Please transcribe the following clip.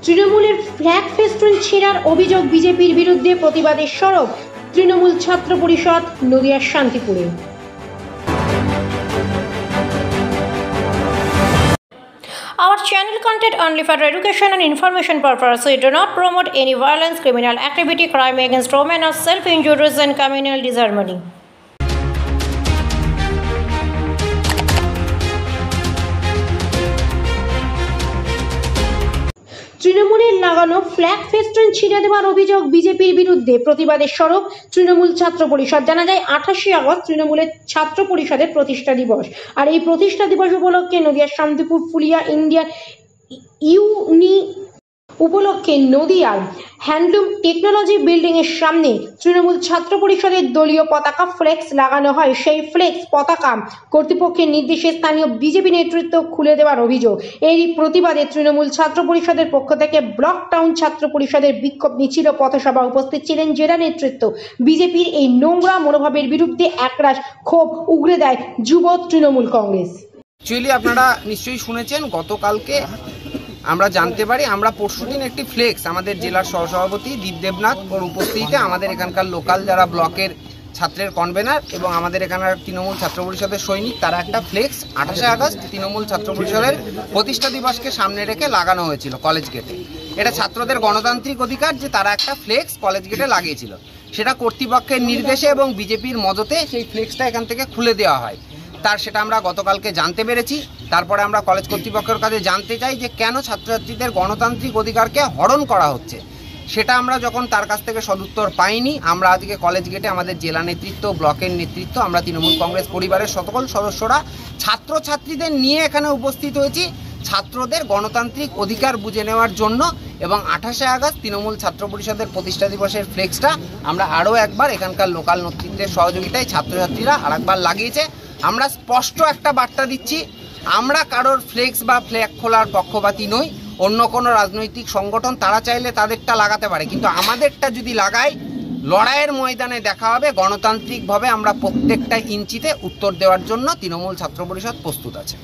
তৃণমূলের flag festoon ছেঁড়ার অভিযোগ বিজেপির বিরুদ্ধে, প্রতিবাদে সরব তৃণমূল ছাত্র পরিষদ নদিয়ার শান্তিপুরে। Our channel content only for education and information purpose. We do not promote any violence, criminal activity, crime against women, or self-injuries and communal disharmony. তৃণমূলের লাগানো ফ্ল্যাগ ফেস্টুন ছিঁড়ে দেওয়ার অভিযোগ বিজেপির বিরুদ্ধে, প্রতিবাদে সরব তৃণমূল ছাত্র পরিষদ। জানা যায় 28 আগস্ট তৃণমূলের ছাত্র পরিষদের প্রতিষ্ঠা দিবস, আর এই প্রতিষ্ঠা দিবস উপলক্ষে নদিয়ার শান্তিপুর ফুলিয়া ইন্ডিয়ান উপলক্ষে নদিয়ার হ্যান্ডলুম টেকনোলজি বিল্ডিং এর সামনে তৃণমূল ছাত্র পরিষদের দলীয় পতাকা ফ্লেক্স লাগানো হয়। সেই ফ্লেক্স পতাকা কর্তৃপক্ষের নির্দেশে স্থানীয় বিজেপি নেতৃত্ব খুলে দেওয়ার অভিযোগ। এরই প্রতিবাদে তৃণমূল ছাত্র পরিষদের পক্ষ থেকে ব্লক টাউন ছাত্র পরিষদের বিক্ষোভ মিছিল পথসভা উপস্থিত ছিলেন জেলা নেতৃত্ব। বিজেপির এই নোংরা মনোভাবের বিরুদ্ধে একরাশ ক্ষোভ উগরে দেয় যুব তৃণমূল কংগ্রেস। অ্যাকচুয়ালি আপনারা নিশ্চয়ই শুনেছেন, গতকালকে আমরা জানতে পারি আমরা পরশুদিন একটি ফ্লেক্স আমাদের জেলার সহসভাপতি দীপ দেবনাথ ওর উপস্থিতিতে আমাদের এখানকার লোকাল যারা ব্লকের ছাত্রের কনভেনার এবং আমাদের এখানকার তৃণমূল ছাত্র পরিষদের সৈনিক, তারা একটা ফ্লেক্স 28 আগস্ট তৃণমূল ছাত্র পরিষদের প্রতিষ্ঠা দিবসকে সামনে রেখে লাগানো হয়েছিল কলেজ গেটে। এটা ছাত্রদের গণতান্ত্রিক অধিকার যে তারা একটা ফ্লেক্স কলেজ গেটে লাগিয়েছিল। সেটা কর্তৃপক্ষের নির্দেশে এবং বিজেপির মদতে সেই ফ্লেক্সটা এখান থেকে খুলে দেওয়া হয়। সেটা আমরা গতকালকে জানতে পেরেছি। তারপরে আমরা কলেজ কর্তৃপক্ষের কাছে জানতে চাই যে কেন ছাত্রছাত্রীদের গণতান্ত্রিক অধিকারকে হরণ করা হচ্ছে। সেটা আমরা যখন তার কাছ থেকে সদুত্তর পাইনি, আমরা আজকে কলেজ গেটে আমাদের জেলা নেতৃত্ব, ব্লকের নেতৃত্ব, আমরা তৃণমূল কংগ্রেস পরিবারের সকল সদস্যরা ছাত্রছাত্রীদের নিয়ে এখানে উপস্থিত হয়েছি ছাত্রদের গণতান্ত্রিক অধিকার বুঝে নেওয়ার জন্য। এবং 28 আগস্ট তৃণমূল ছাত্র পরিষদের প্রতিষ্ঠা দিবসের ফ্লেক্সটা আমরা আরও একবার এখানকার লোকাল নেতৃত্বের সহযোগিতায় ছাত্রছাত্রীরা আরেকবার লাগিয়েছে। আমরা স্পষ্ট একটা বার্তা দিচ্ছি, আমরা কারোর ফ্লেক্স বা ফ্ল্যাগ খোলার পক্ষপাতী নই। অন্য কোনো রাজনৈতিক সংগঠন তারা চাইলে তাদেরটা লাগাতে পারে, কিন্তু আমাদেরটা যদি লাগায় লড়াইয়ের ময়দানে দেখা হবে। গণতান্ত্রিকভাবে আমরা প্রত্যেকটা ইঞ্চিতে উত্তর দেওয়ার জন্য তৃণমূল ছাত্র পরিষদ প্রস্তুত আছে।